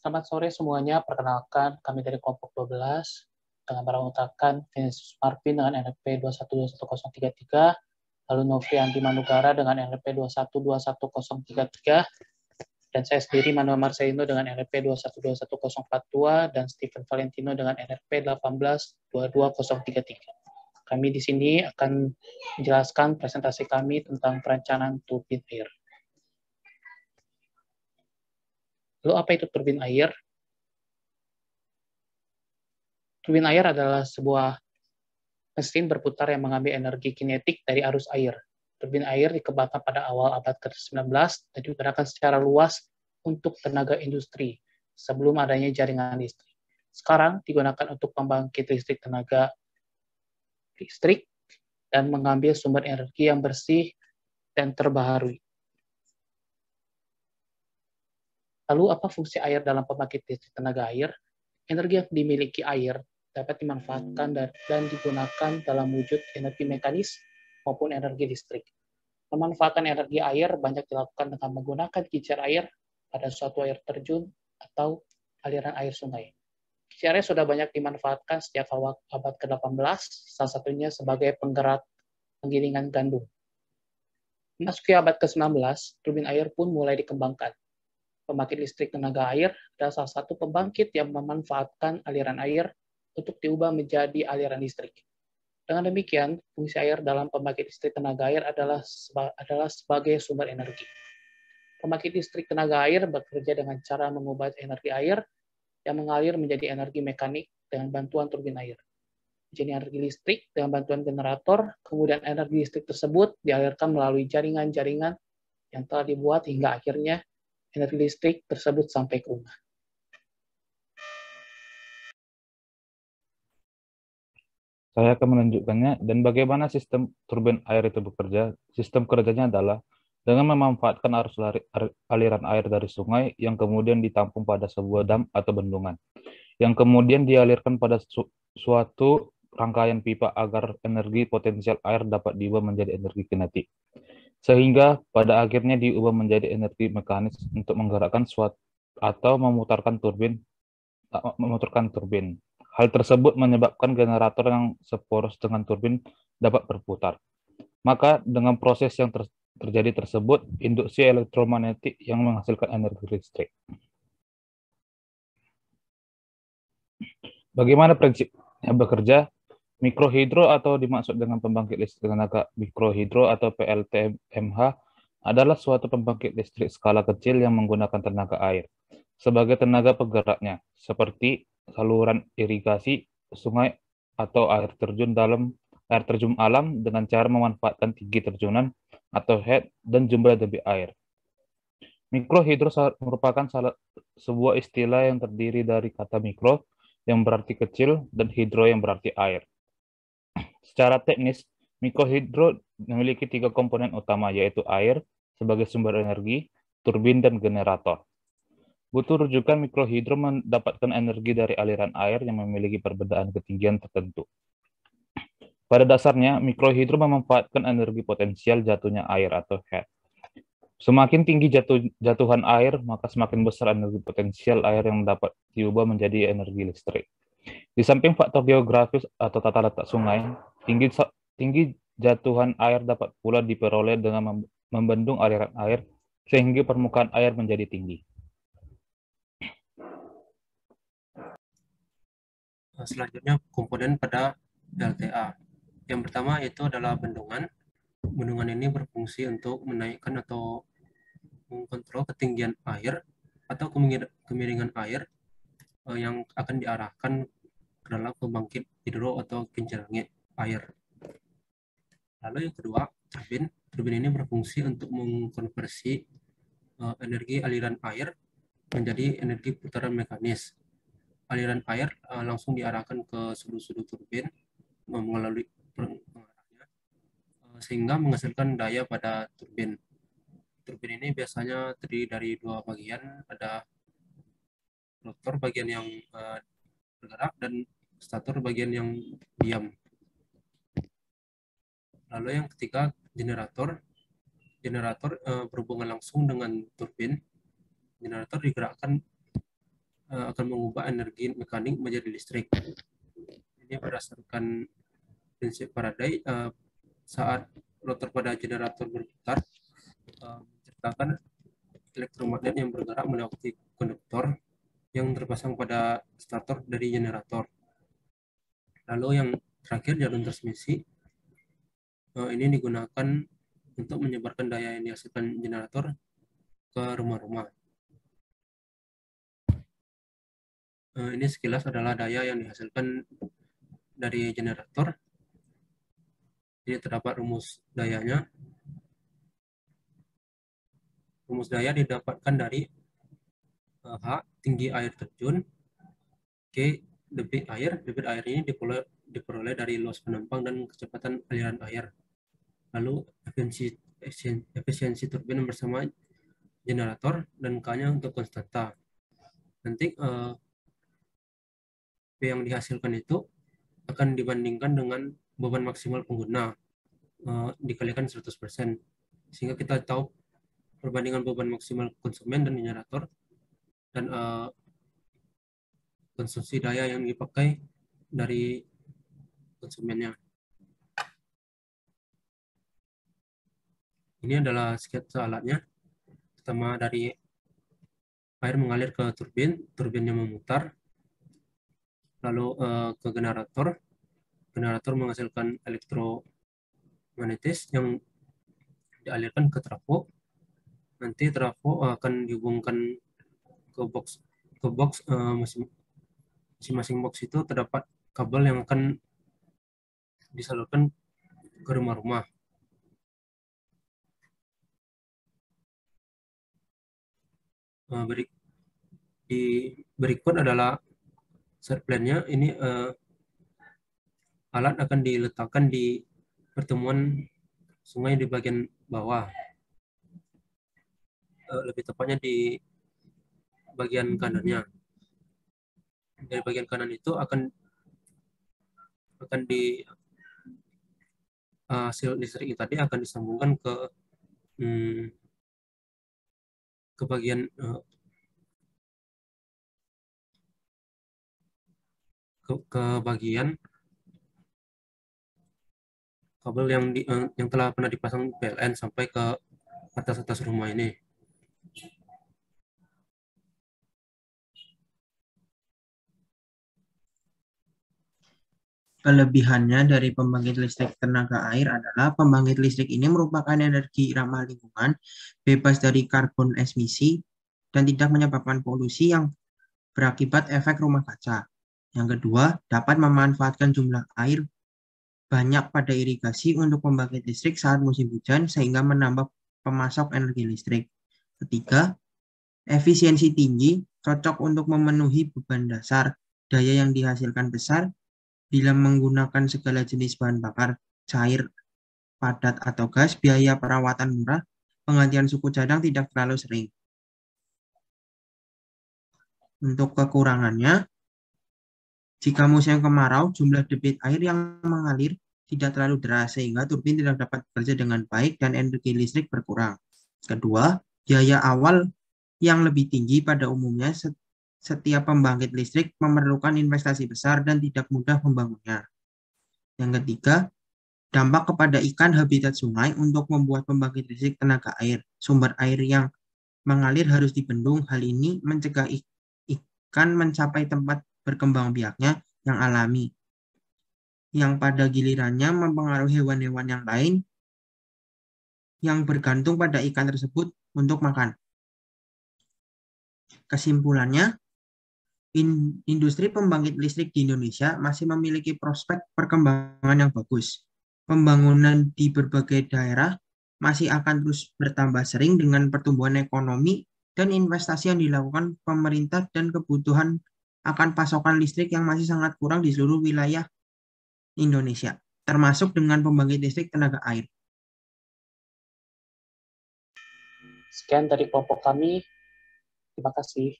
Selamat sore semuanya, perkenalkan kami dari kelompok 12 dengan beranggotakan Vinicius Marvin dengan NRP 2121033, lalu Novrianti Manugara dengan NRP 2121033, dan saya sendiri Manuel Marcelino dengan NRP 2121042, dan Stephen Valentino dengan NRP 1822033. Kami di sini akan menjelaskan presentasi kami tentang perencanaan turbin air. Lalu apa itu turbin air? Turbin air adalah sebuah mesin berputar yang mengambil energi kinetik dari arus air. Turbin air dikembangkan pada awal abad ke-19 dan digunakan secara luas untuk tenaga industri sebelum adanya jaringan listrik. Sekarang digunakan untuk pembangkit listrik tenaga listrik dan mengambil sumber energi yang bersih dan terbaharui. Lalu apa fungsi air dalam pembangkit listrik tenaga air? Energi yang dimiliki air dapat dimanfaatkan dan digunakan dalam wujud energi mekanis maupun energi listrik. Pemanfaatan energi air banyak dilakukan dengan menggunakan kincir air pada suatu air terjun atau aliran air sungai. Kincir air sudah banyak dimanfaatkan sejak awal abad ke-18, salah satunya sebagai penggerak penggilingan gandum. Memasuki abad ke-19, turbin air pun mulai dikembangkan. Pembangkit listrik tenaga air adalah salah satu pembangkit yang memanfaatkan aliran air untuk diubah menjadi aliran listrik. Dengan demikian, fungsi air dalam pembangkit listrik tenaga air adalah sebagai sumber energi. Pembangkit listrik tenaga air bekerja dengan cara mengubah energi air yang mengalir menjadi energi mekanik dengan bantuan turbin air. Jadi energi listrik dengan bantuan generator, kemudian energi listrik tersebut dialirkan melalui jaringan-jaringan yang telah dibuat hingga akhirnya energi listrik tersebut sampai ke rumah. Saya akan menunjukkannya dan bagaimana sistem turbin air itu bekerja. Sistem kerjanya adalah dengan memanfaatkan arus aliran air dari sungai yang kemudian ditampung pada sebuah dam atau bendungan, yang kemudian dialirkan pada suatu rangkaian pipa agar energi potensial air dapat diubah menjadi energi kinetik, sehingga pada akhirnya diubah menjadi energi mekanis untuk menggerakkan suatu atau memutarkan turbin. Hal tersebut menyebabkan generator yang seporos dengan turbin dapat berputar. Maka dengan proses yang terjadi tersebut, induksi elektromagnetik yang menghasilkan energi listrik. Bagaimana prinsipnya bekerja? Mikrohidro atau dimaksud dengan pembangkit listrik tenaga mikrohidro atau PLTMH adalah suatu pembangkit listrik skala kecil yang menggunakan tenaga air sebagai tenaga penggeraknya, seperti saluran irigasi, sungai, atau air terjun alam dengan cara memanfaatkan tinggi terjunan atau head dan jumlah debit air. Mikrohidro merupakan sebuah istilah yang terdiri dari kata mikro yang berarti kecil dan hidro yang berarti air. Secara teknis, mikrohidro memiliki 3 komponen utama, yaitu air sebagai sumber energi, turbin, dan generator. Butuh rujukan mikrohidro mendapatkan energi dari aliran air yang memiliki perbedaan ketinggian tertentu. Pada dasarnya, mikrohidro memanfaatkan energi potensial jatuhnya air atau head. Semakin tinggi jatuhan air, maka semakin besar energi potensial air yang dapat diubah menjadi energi listrik. Di samping faktor geografis atau tata letak sungai, tinggi jatuhan air dapat pula diperoleh dengan membendung aliran air sehingga permukaan air menjadi tinggi. Selanjutnya komponen pada LTA. Yang pertama itu adalah bendungan. Bendungan ini berfungsi untuk menaikkan atau mengontrol ketinggian air atau kemiringan air yang akan diarahkan ke dalam pembangkit hidro atau kincir angin air. Lalu yang kedua, turbin. Turbin ini berfungsi untuk mengkonversi energi aliran air menjadi energi putaran mekanis. Aliran air langsung diarahkan ke sudut-sudut turbin melalui pengarahnya sehingga menghasilkan daya pada turbin. Turbin ini biasanya terdiri dari 2 bagian, ada rotor bagian yang bergerak dan stator bagian yang diam. Lalu yang ketiga, generator. Generator berhubungan langsung dengan turbin. Generator digerakkan akan mengubah energi mekanik menjadi listrik. Ini berdasarkan prinsip Faraday, saat rotor pada generator berputar, menciptakan elektromagnet yang bergerak melewati konduktor yang terpasang pada stator dari generator. Lalu yang terakhir, jarum transmisi. Ini digunakan untuk menyebarkan daya yang dihasilkan generator ke rumah-rumah. Ini sekilas adalah daya yang dihasilkan dari generator. Ini terdapat rumus dayanya. Rumus daya didapatkan dari H, tinggi air terjun, K, debit air. Debit air ini diperoleh dari luas penampang dan kecepatan aliran air. Lalu efisiensi turbin bersama generator, dan K-nya untuk konstanta. Nanti P yang dihasilkan itu akan dibandingkan dengan beban maksimal pengguna dikalikan 100%. Sehingga kita tahu perbandingan beban maksimal konsumen dan generator dan konsumsi daya yang dipakai dari konsumennya. Ini adalah sketsa alatnya. Pertama, dari air mengalir ke turbin, turbinnya memutar, lalu ke generator. Generator menghasilkan elektromagnetis yang dialirkan ke trafo. Nanti trafo akan dihubungkan ke box masing-masing box itu terdapat kabel yang akan disalurkan ke rumah-rumah. Berikut adalah set plan-nya. Ini alat akan diletakkan di pertemuan sungai di bagian bawah. Lebih tepatnya di bagian kanannya. Dari bagian kanan itu akan di hasil listrik tadi akan disambungkan ke bagian bagian kabel yang telah pernah dipasang PLN sampai ke atas rumah ini. Kelebihannya dari pembangkit listrik tenaga air adalah pembangkit listrik ini merupakan energi ramah lingkungan, bebas dari karbon emisi, dan tidak menyebabkan polusi yang berakibat efek rumah kaca. Yang kedua, dapat memanfaatkan jumlah air banyak pada irigasi untuk pembangkit listrik saat musim hujan sehingga menambah pemasok energi listrik. Ketiga, efisiensi tinggi, cocok untuk memenuhi beban dasar, daya yang dihasilkan besar, bila menggunakan segala jenis bahan bakar, cair, padat, atau gas, biaya perawatan murah, penggantian suku cadang tidak terlalu sering. Untuk kekurangannya, jika musim kemarau, jumlah debit air yang mengalir tidak terlalu deras, sehingga turbin tidak dapat bekerja dengan baik dan energi listrik berkurang. Kedua, biaya awal yang lebih tinggi pada umumnya. Setiap pembangkit listrik memerlukan investasi besar dan tidak mudah membangunnya. Yang ketiga, dampak kepada ikan habitat sungai untuk membuat pembangkit listrik tenaga air. Sumber air yang mengalir harus dibendung. Hal ini mencegah ikan mencapai tempat berkembang biaknya yang alami, yang pada gilirannya mempengaruhi hewan-hewan yang lain yang bergantung pada ikan tersebut untuk makan. Kesimpulannya, industri pembangkit listrik di Indonesia masih memiliki prospek perkembangan yang bagus. Pembangunan di berbagai daerah masih akan terus bertambah sering dengan pertumbuhan ekonomi dan investasi yang dilakukan pemerintah dan kebutuhan akan pasokan listrik yang masih sangat kurang di seluruh wilayah Indonesia, termasuk dengan pembangkit listrik tenaga air. Sekian dari kelompok kami. Terima kasih.